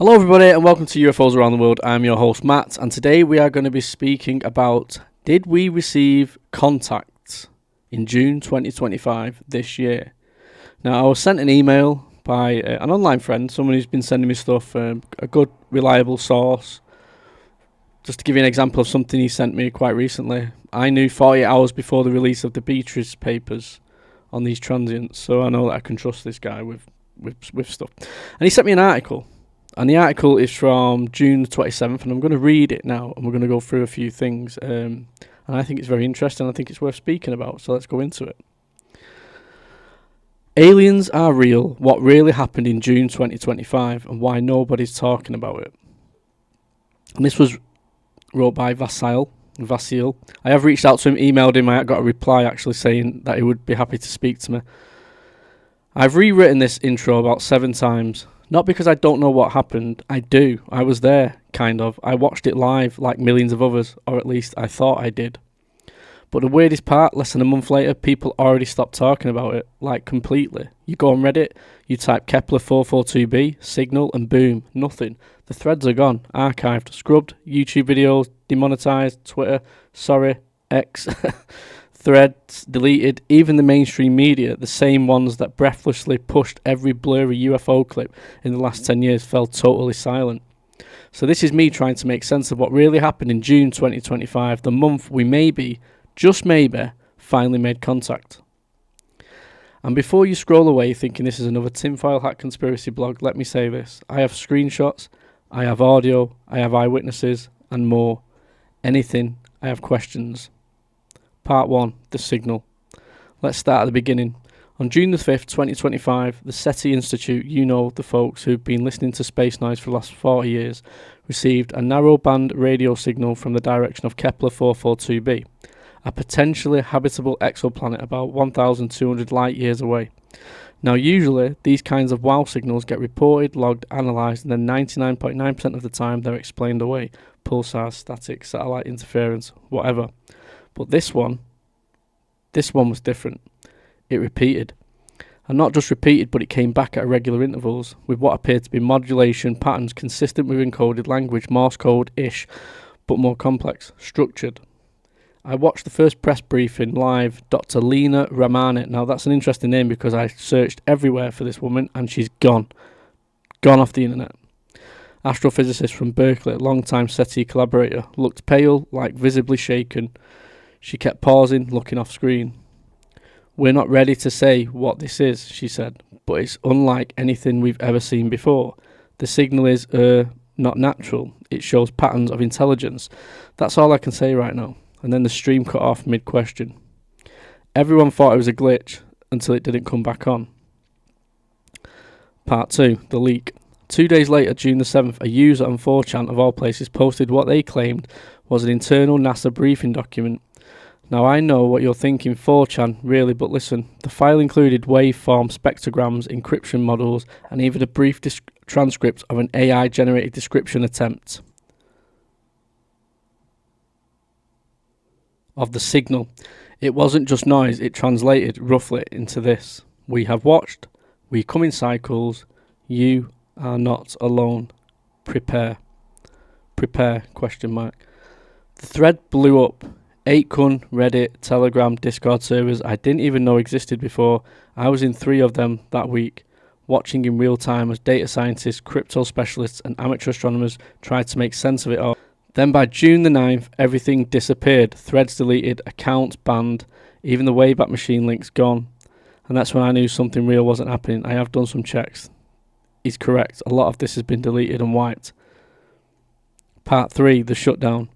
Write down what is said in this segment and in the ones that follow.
Hello everybody and welcome to UFOs Around the World. I'm your host Matt, and today we are going to be speaking about, did we receive contacts in June 2025 this year? Now, I was sent an email by an online friend, someone who's been sending me stuff, a good reliable source. Just to give you an example of something he sent me quite recently, I knew 48 hours before the release of the Beatrice papers on these transients, so I know that I can trust this guy with stuff. And he sent me an article. And the article is from June 27th, and I'm going to read it now, and we're going to go through a few things. And I think it's very interesting. I think it's worth speaking about, so let's go into it. Aliens are real. What really happened in June 2025, and why nobody's talking about it. And this was wrote by Vasil. I have reached out to him, emailed him. I got a reply actually saying that he would be happy to speak to me. I've rewritten this intro about 7 times. Not because I don't know what happened, I do. I was there, kind of. I watched it live like millions of others, or at least I thought I did. But the weirdest part, less than a month later, people already stopped talking about it, like completely. You go on Reddit, you type Kepler 442b, Signal, and boom, nothing. The threads are gone, archived, scrubbed, YouTube videos, demonetized, Twitter, sorry, X, threads deleted, even the mainstream media, the same ones that breathlessly pushed every blurry UFO clip in the last 10 years, fell totally silent. So this is me trying to make sense of what really happened in June 2025, the month we maybe, just maybe, finally made contact. And before you scroll away thinking this is another tinfoil hat conspiracy blog, let me say this. I have screenshots, I have audio, I have eyewitnesses, and more. Anything, I have questions. Part 1, the signal. Let's start at the beginning. On June the 5th, 2025, the SETI Institute, you know the folks who've been listening to space noise for the last 40 years, received a narrow-band radio signal from the direction of Kepler 442b, a potentially habitable exoplanet about 1,200 light-years away. Now, usually, these kinds of WOW signals get reported, logged, analysed, and then 99.9% of the time they're explained away. Pulsars, static, satellite interference, whatever. But this one was different. It repeated. And not just repeated, but it came back at irregular intervals, with what appeared to be modulation patterns consistent with encoded language, Morse code-ish, but more complex, structured. I watched the first press briefing live, Dr. Lena Ramani. Now that's an interesting name because I searched everywhere for this woman and she's gone off the internet. Astrophysicist from Berkeley, long-time SETI collaborator, looked pale, like visibly shaken. She kept pausing, looking off screen. We're not ready to say what this is, she said, but it's unlike anything we've ever seen before. The signal is, not natural. It shows patterns of intelligence. That's all I can say right now. And then the stream cut off mid-question. Everyone thought it was a glitch until it didn't come back on. Part 2, the leak. 2 days later, June the 7th, a user on 4chan of all places posted what they claimed was an internal NASA briefing document. Now I know what you're thinking, 4chan, really, but listen, the file included waveform spectrograms, encryption models, and even a brief transcript of an AI-generated description attempt of the signal. It wasn't just noise, it translated roughly into this. We have watched, we come in cycles, you are not alone. Prepare, question mark. The thread blew up. 8kun, Reddit, Telegram, Discord servers I didn't even know existed before. I was in 3 of them that week, watching in real time as data scientists, crypto specialists and amateur astronomers tried to make sense of it all. Then by June the 9th, everything disappeared. Threads deleted, accounts banned, even the Wayback Machine links gone. And that's when I knew something real wasn't happening. I have done some checks. He's correct. A lot of this has been deleted and wiped. Part 3, the shutdown.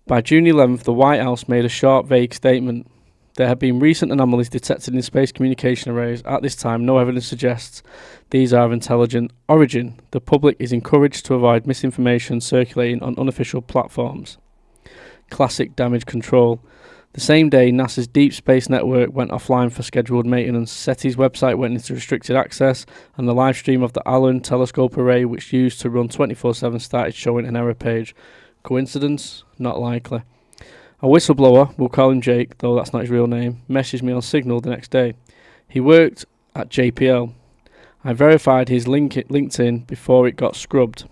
By June 11th, the White House made a short, vague statement. There have been recent anomalies detected in space communication arrays. At this time, no evidence suggests these are of intelligent origin. The public is encouraged to avoid misinformation circulating on unofficial platforms. Classic damage control. The same day, NASA's Deep Space Network went offline for scheduled maintenance. SETI's website went into restricted access, and the live stream of the Allen Telescope Array, which used to run 24/7, started showing an error page. Coincidence? Not likely. A whistleblower, we'll call him Jake, though that's not his real name, messaged me on Signal the next day. He worked at JPL. I verified his LinkedIn before it got scrubbed.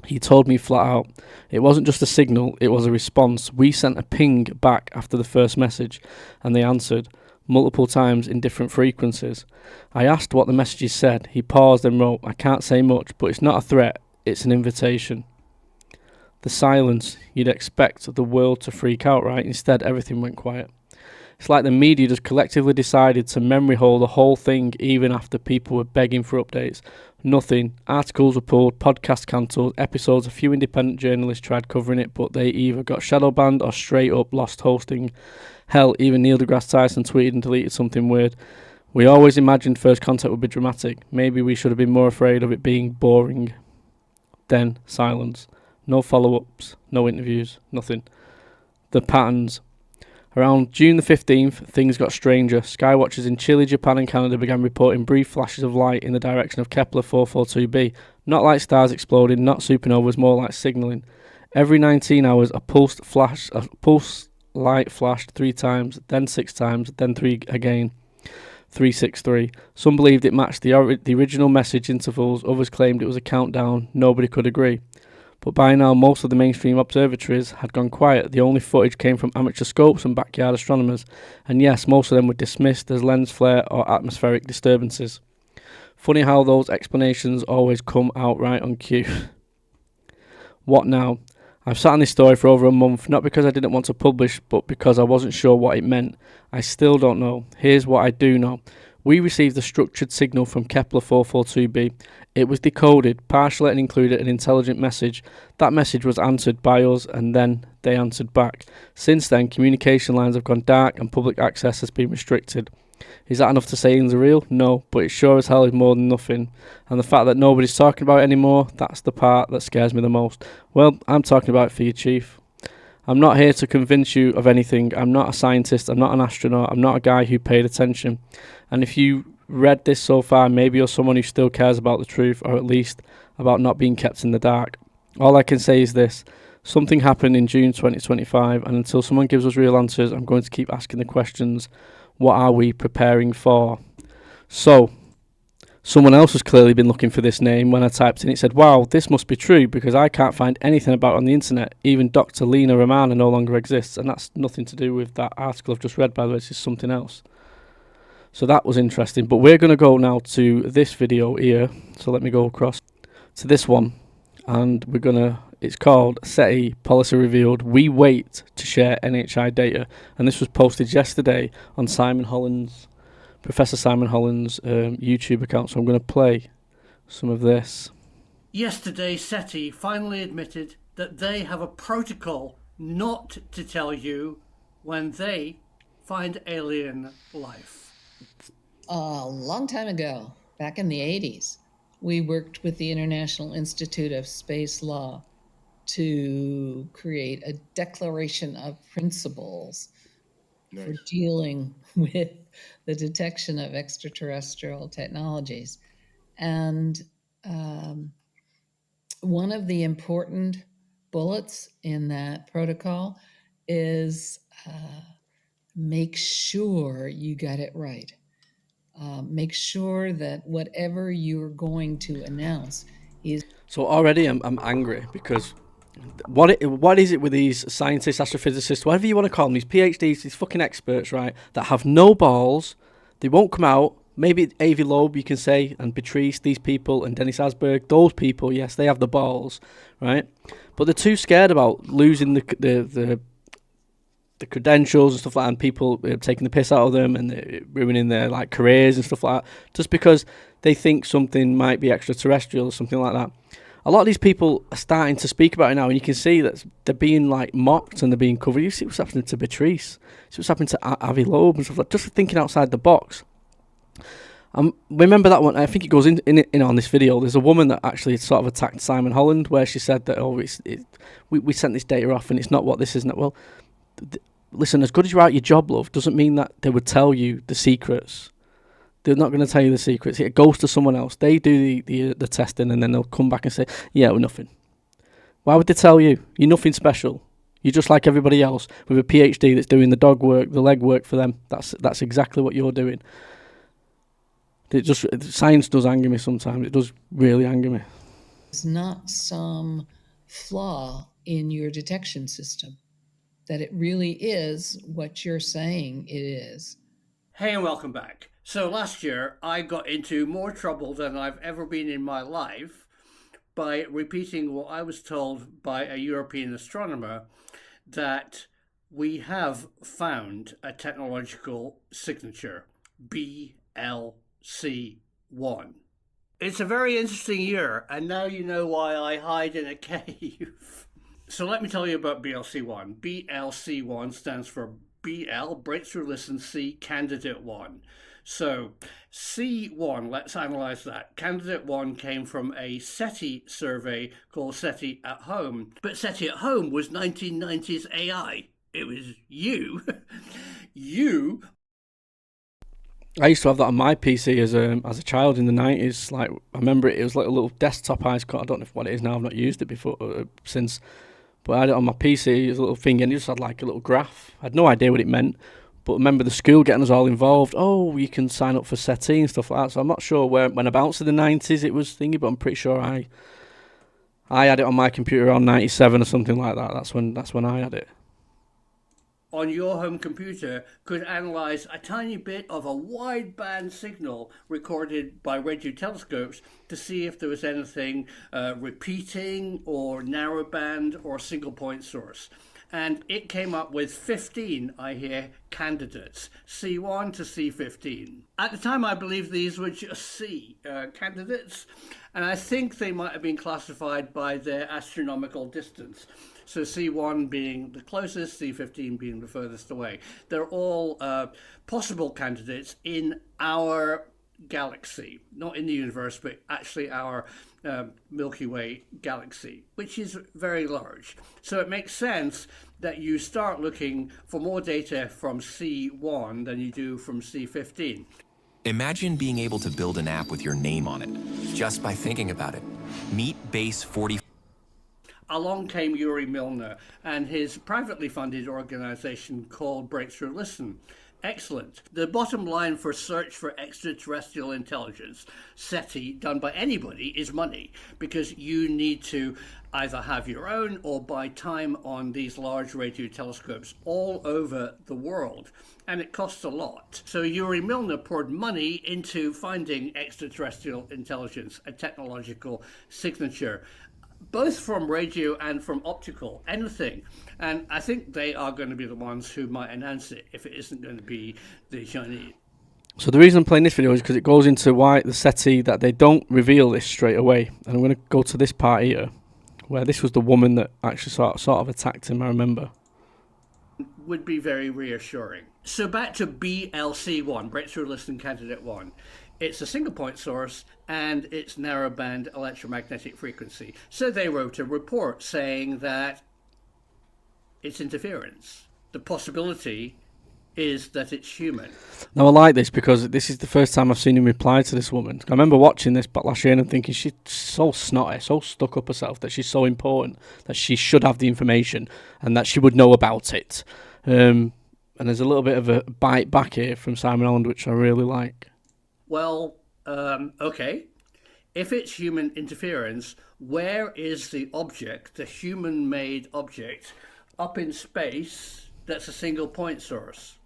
He told me flat out, it wasn't just a signal, it was a response. We sent a ping back after the first message, and they answered, multiple times in different frequencies. I asked what the messages said. He paused and wrote, I can't say much, but it's not a threat, it's an invitation. The silence, you'd expect the world to freak out, right? Instead, everything went quiet. It's like the media just collectively decided to memory hole the whole thing even after people were begging for updates. Nothing. Articles were pulled, podcasts cancelled, episodes, a few independent journalists tried covering it, but they either got shadow banned or straight up lost hosting. Hell, even Neil deGrasse Tyson tweeted and deleted something weird. We always imagined first contact would be dramatic. Maybe we should have been more afraid of it being boring. Then, silence. No follow-ups, no interviews, nothing. The patterns. Around June the 15th, things got stranger. Skywatchers in Chile, Japan and Canada began reporting brief flashes of light in the direction of Kepler 442b. Not like stars exploding, not supernovas, more like signalling. Every 19 hours, a pulse light flashed 3 times, then 6 times, then 3 again. 363. Some believed it matched the original message intervals, others claimed it was a countdown, nobody could agree. But by now, most of the mainstream observatories had gone quiet. The only footage came from amateur scopes and backyard astronomers. And yes, most of them were dismissed as lens flare or atmospheric disturbances. Funny how those explanations always come out right on cue. What now? I've sat on this story for over a month, not because I didn't want to publish, but because I wasn't sure what it meant. I still don't know. Here's what I do know. We received a structured signal from Kepler 442b. It was decoded, partially, and included an intelligent message. That message was answered by us, and then they answered back. Since then, communication lines have gone dark and public access has been restricted. Is that enough to say things are real? No, but it sure as hell is more than nothing. And the fact that nobody's talking about it anymore, that's the part that scares me the most. Well, I'm talking about it for you, Chief. I'm not here to convince you of anything. I'm not a scientist. I'm not an astronaut. I'm not a guy who paid attention. And if you read this so far, maybe you're someone who still cares about the truth, or at least about not being kept in the dark. All I can say is this. Something happened in June 2025, and until someone gives us real answers, I'm going to keep asking the questions. What are we preparing for? So, someone else has clearly been looking for this name. When I typed in, it said, wow, this must be true because I can't find anything about it on the internet. Even Dr. Lena Romana no longer exists, and that's nothing to do with that article I've just read, by the way. It's just something else. So that was interesting. But we're going to go now to this video here. So let me go across to this one. And it's called SETI Policy Revealed. We wait to share NHI data. And this was posted yesterday on Professor Simon Holland's YouTube account. So I'm going to play some of this. Yesterday, SETI finally admitted that they have a protocol not to tell you when they find alien life. A long time ago, back in the 80s, we worked with the International Institute of Space Law to create a declaration of principles for dealing with the detection of extraterrestrial technologies. And one of the important bullets in that protocol is make sure you got it right. Make sure that whatever you're going to announce is... So already I'm angry because what is it with these scientists, astrophysicists, whatever you want to call them, these PhDs, these fucking experts, right, that have no balls, they won't come out. Maybe Avi Loeb, you can say, and Patrice, these people, and Dennis Asberg, those people, yes, they have the balls, right? But they're too scared about losing the credentials and stuff like that, and people taking the piss out of them and ruining their like careers and stuff like that, just because they think something might be extraterrestrial or something like that. A lot of these people are starting to speak about it now, and you can see that they're being like mocked and they're being covered. You see what's happening to Patrice, see what's happening to Avi Loeb and stuff like that, just thinking outside the box. Remember that one? I think it goes in on this video. There's a woman that actually sort of attacked Simon Holland, where she said that we sent this data off and it's not what this is. Well, listen, as good as you're at your job, love, doesn't mean that they would tell you the secrets. They're not going to tell you the secrets. It goes to someone else. They do the testing, and then they'll come back and say, yeah, we're nothing. Why would they tell you? You're nothing special. You're just like everybody else with a PhD that's doing the dog work, the leg work for them. That's exactly what you're doing. Science does anger me sometimes. It does really anger me. It's not some flaw in your detection system, that it really is what you're saying it is. Hey, and welcome back. So last year I got into more trouble than I've ever been in my life by repeating what I was told by a European astronomer, that we have found a technological signature, BLC1. It's a very interesting year, and now you know why I hide in a cave. So let me tell you about BLC1. BLC1 stands for BL, Breakthrough Listen C, Candidate 1. So C1, let's analyze that. Candidate 1 came from a SETI survey called SETI at Home. But SETI at Home was 1990s AI. It was you. You. I used to have that on my PC as a child in the 90s. Like, I remember it was like a little desktop icon. I don't know what it is now. I've not used it before since. But I had it on my PC, it was a little thing, and it just had like a little graph. I had no idea what it meant. But I remember the school getting us all involved. Oh, you can sign up for SETI and stuff like that. So I'm not sure when about in the 90s it was thingy, but I'm pretty sure I had it on my computer around 97 or something like that. That's when I had it. On your home computer could analyze a tiny bit of a wideband signal recorded by radio telescopes to see if there was anything repeating or narrowband or single point source. And it came up with 15, I hear, candidates, C1 to C15. At the time, I believe these were just C candidates, and I think they might have been classified by their astronomical distance. So C1 being the closest, C15 being the furthest away. They're all possible candidates in our galaxy, not in the universe, but actually our Milky Way galaxy, which is very large. So it makes sense that you start looking for more data from C1 than you do from C15. Imagine being able to build an app with your name on it, just by thinking about it. Meet Base 40. Along came Yuri Milner and his privately funded organization called Breakthrough Listen. Excellent. The bottom line for search for extraterrestrial intelligence, SETI, done by anybody, is money, because you need to either have your own or buy time on these large radio telescopes all over the world, and it costs a lot. So Yuri Milner poured money into finding extraterrestrial intelligence, a technological signature, both from radio and from optical, anything. And I think they are going to be the ones who might announce it if it isn't going to be the Chinese. So the reason I'm playing this video is because it goes into why the SETI, that they don't reveal this straight away. And I'm going to go to this part here, where this was the woman that actually sort of attacked him, I remember. Would be very reassuring. So back to BLC1, Breakthrough Listen Candidate 1. It's a single point source and it's narrowband electromagnetic frequency. So they wrote a report saying that it's interference. The possibility is that it's human. Now I like this because this is the first time I've seen him reply to this woman. I remember watching this back last year and thinking she's so snotty, so stuck up herself, that she's so important, that she should have the information and that she would know about it. And there's a little bit of a bite back here from Simon Holland, which I really like. Well, okay. If it's human interference, where is the object, the human-made object, up in space that's a single point source?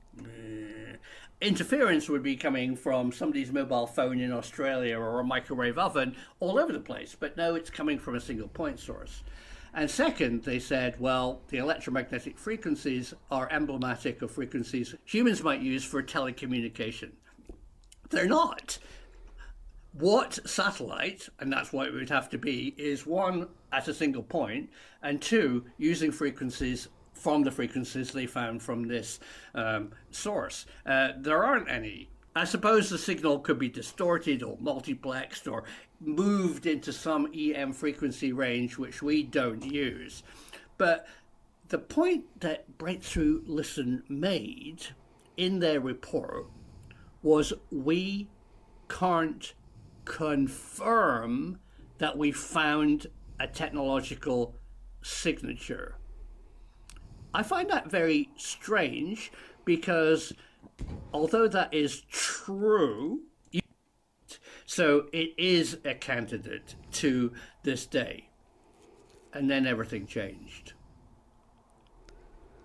Interference would be coming from somebody's mobile phone in Australia or a microwave oven all over the place, but no, it's coming from a single point source. And second, they said, well, the electromagnetic frequencies are emblematic of frequencies humans might use for telecommunication. They're not. What satellite, and that's what it would have to be, is one, at a single point, and two, using frequencies from the frequencies they found from this source. There aren't any. I suppose the signal could be distorted or multiplexed or moved into some EM frequency range which we don't use. But the point that Breakthrough Listen made in their report was we can't confirm that we found a technological signature. I find that very strange because although that is true, So it is a candidate to this day. And then everything changed.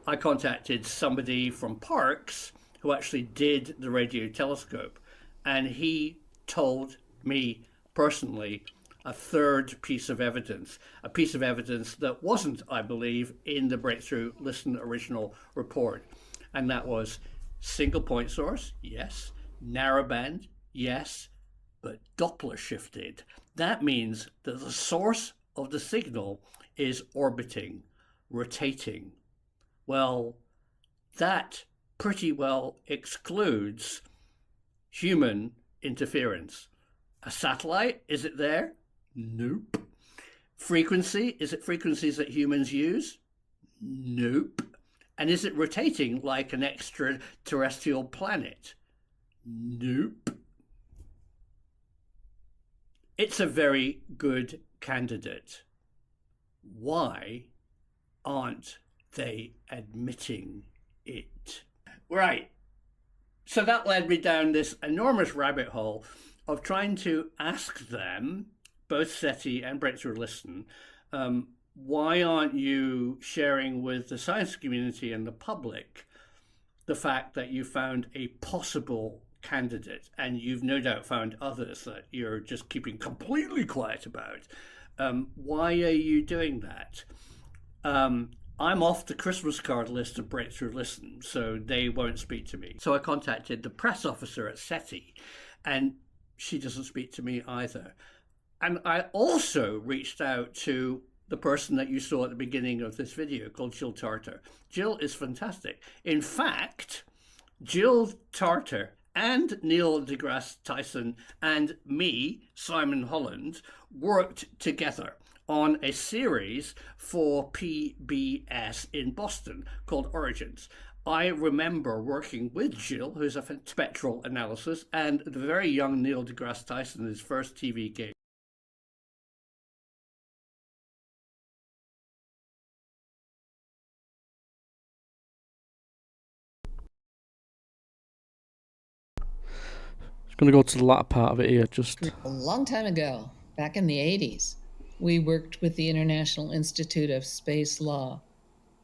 I contacted somebody from Parkes who actually did the radio telescope, and he told me personally a third piece of evidence, a piece of evidence that wasn't, I believe, in the Breakthrough Listen original report. And that was single point source, yes, narrowband, yes, but Doppler shifted. That means that the source of the signal is orbiting, rotating. Well, that pretty well excludes human interference. A satellite, is it there? Nope. Frequency, is it frequencies that humans use? Nope. And is it rotating like an extraterrestrial planet? Nope. It's a very good candidate. Why aren't they admitting it? Right. So that led me down this enormous rabbit hole of trying to ask them, both SETI and Breakthrough Listen, why aren't you sharing with the science community and the public the fact that you found a possible candidate, and you've no doubt found others that you're just keeping completely quiet about? Why are you doing that? I'm off the Christmas card list of Breakthrough Listen, so they won't speak to me. So I contacted the press officer at SETI, and she doesn't speak to me either. And I also reached out to the person that you saw at the beginning of this video, called Jill Tarter. Jill is fantastic. In fact, Jill Tarter and Neil deGrasse Tyson and me, Simon Holland, worked together on a series for PBS in Boston called Origins. I remember working with Jill, who's a spectral analysis, and the very young Neil deGrasse Tyson, his first TV gig. Going to go to the latter part of it here. Just a long time ago, back in the 80s, we worked with the International Institute of Space Law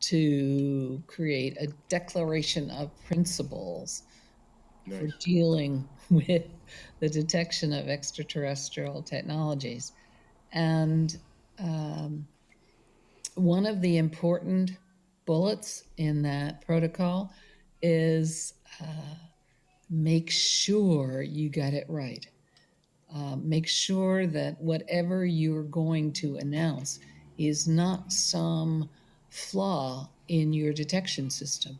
to create a declaration of principles for dealing with the detection of extraterrestrial technologies. And one of the important bullets in that protocol is make sure you got it right. Make sure that whatever you're going to announce is not some flaw in your detection system,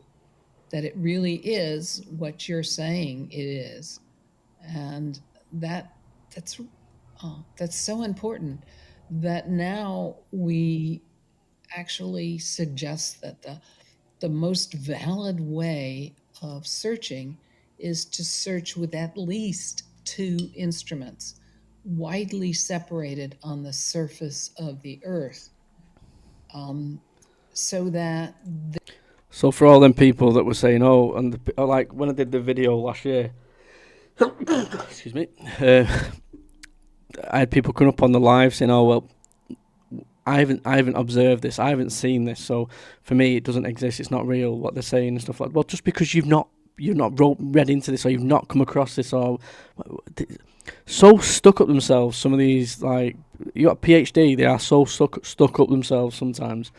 that it really is what you're saying it is. And that's so important that now we actually suggest that the most valid way of searching is to search with at least 2 instruments widely separated on the surface of the Earth, so that so for all them people that were saying, oh, and like when I did the video last year, excuse me, I had people come up on the live saying, oh well, I haven't observed this, I haven't seen this, so for me it doesn't exist, it's not real, what they're saying and stuff like that. Well, just because you've not read into this, or you've not come across this, or so stuck up themselves, some of these, like, you got a PhD, they are so stuck up themselves sometimes.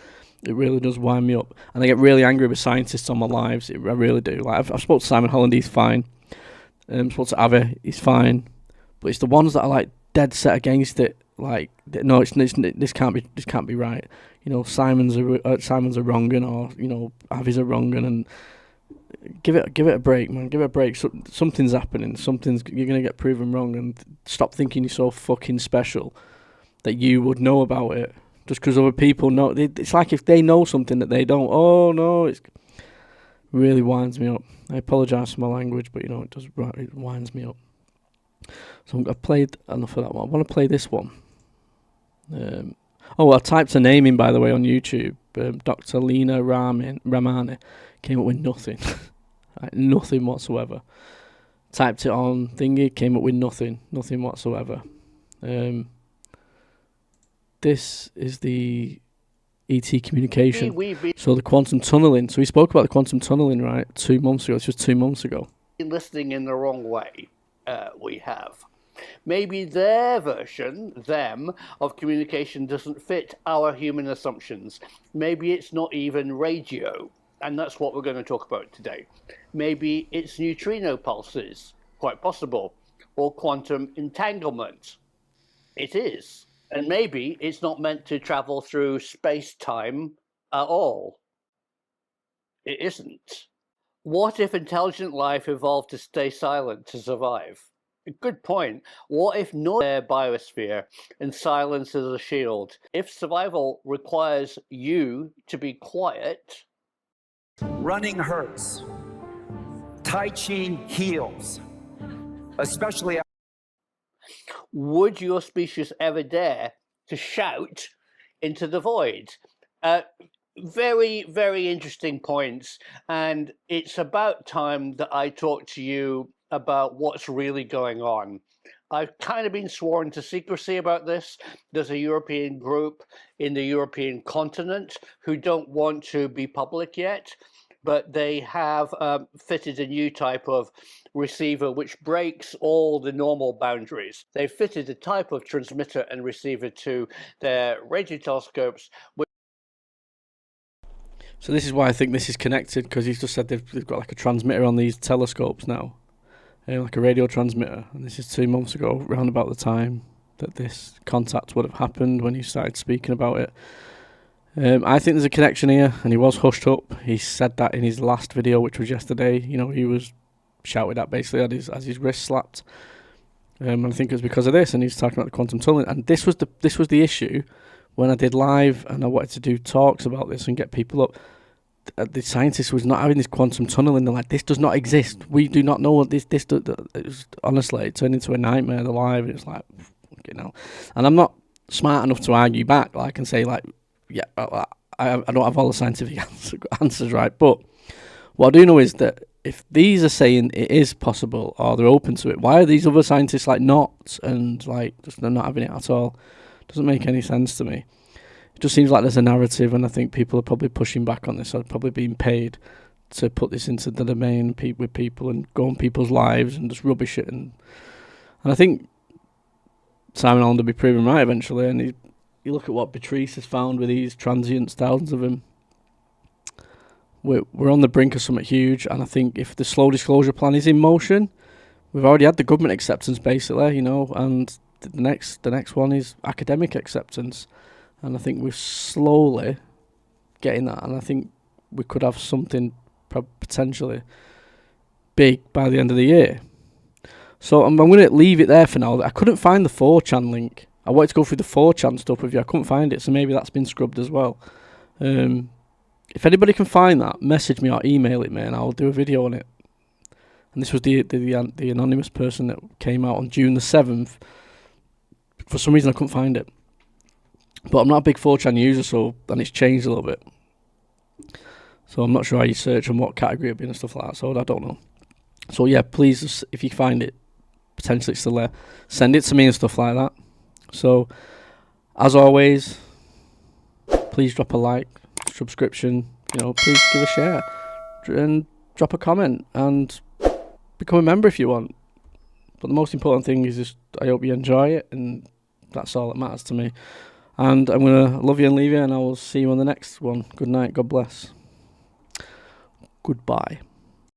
It really does wind me up, and I get really angry with scientists on my lives. I really do. Like I've spoke to Simon Holland, he's fine. Spoke to Avi, he's fine. But it's the ones that are like dead set against it. Like, no, this can't be right. You know, Simon's are wrong, or you know, Avi's are wrong, and give it a break, man. Give it a break. Something's happening. You're gonna get proven wrong, and stop thinking you're so fucking special that you would know about it just because other people know. It's like if they know something that they don't. Oh no, it really winds me up. I apologise for my language, but you know it winds me up. So I've played enough of that one. I want to play this one. I typed her name in, by the way, on YouTube. Dr. Lena Ramani came up with nothing. Like, nothing whatsoever. Typed it on thingy, came up with nothing whatsoever. This is the ET communication. So the quantum tunneling. So we spoke about the quantum tunneling, right, 2 months ago. This was 2 months ago. Listening in the wrong way. We have. Maybe their version, them, of communication doesn't fit our human assumptions. Maybe it's not even radio. And that's what we're going to talk about today. Maybe it's neutrino pulses, quite possible, or quantum entanglement. It is. And maybe it's not meant to travel through space-time at all. It isn't. What if intelligent life evolved to stay silent to survive? Good point. What if no their biosphere and silence is a shield? If survival requires you to be quiet, running hurts. Tai Chi heals, especially. Would your species ever dare to shout into the void? Very, very interesting points. And it's about time that I talk to you about what's really going on. I've kind of been sworn to secrecy about this. There's a European group in the European continent who don't want to be public yet, but they have fitted a new type of receiver which breaks all the normal boundaries. They've fitted a type of transmitter and receiver to their radio telescopes. So this is why I think this is connected, because he's just said they've got like a transmitter on these telescopes now, like a radio transmitter. And this is 2 months ago, around about the time that this contact would have happened when he started speaking about it. I think there's a connection here, and he was hushed up. He said that in his last video, which was yesterday. You know, he was shouted at basically as his wrist slapped. And I think it was because of this, and he's talking about the quantum tunneling. And this was the issue when I did live, and I wanted to do talks about this and get people up. The scientists was not having this quantum tunneling. They're like, this does not exist. We do not know what this does. It was, honestly, it turned into a nightmare. The live, and it was like, you know. And I'm not smart enough to argue back, like, and say like, yeah, I don't have all the scientific answers right. But what I do know is that if these are saying it is possible or they're open to it, why are these other scientists like not, and like just they're not having it at all? Doesn't make any sense to me. It just seems like there's a narrative, and I think people are probably pushing back on this, or probably being paid to put this into the domain with people and go on people's lives and just rubbish it. And I think Simon Holland will be proven right eventually. And you look at what Beatrice has found with these transients, thousands of them. We're on the brink of something huge, and I think if the slow disclosure plan is in motion, we've already had the government acceptance basically, you know, and the next one is academic acceptance, and I think we're slowly getting that, and I think we could have something potentially big by the end of the year. So I'm going to leave it there for now. I couldn't find the 4chan link. I wanted to go through the 4chan stuff with you. I couldn't find it, so maybe that's been scrubbed as well. If anybody can find that, message me or email it me, and I'll do a video on it. And this was the anonymous person that came out on June the 7th. For some reason I couldn't find it. But I'm not a big 4chan user, and it's changed a little bit. So I'm not sure how you search and what category it'll be and stuff like that, so I don't know. So yeah, please, if you find it, potentially it's still there, send it to me and stuff like that. So, as always, please drop a like, subscription, you know, please give a share, and drop a comment, and become a member if you want. But the most important thing is just, I hope you enjoy it, and that's all that matters to me. And I'm going to love you and leave you, and I will see you on the next one. Good night, God bless. Goodbye.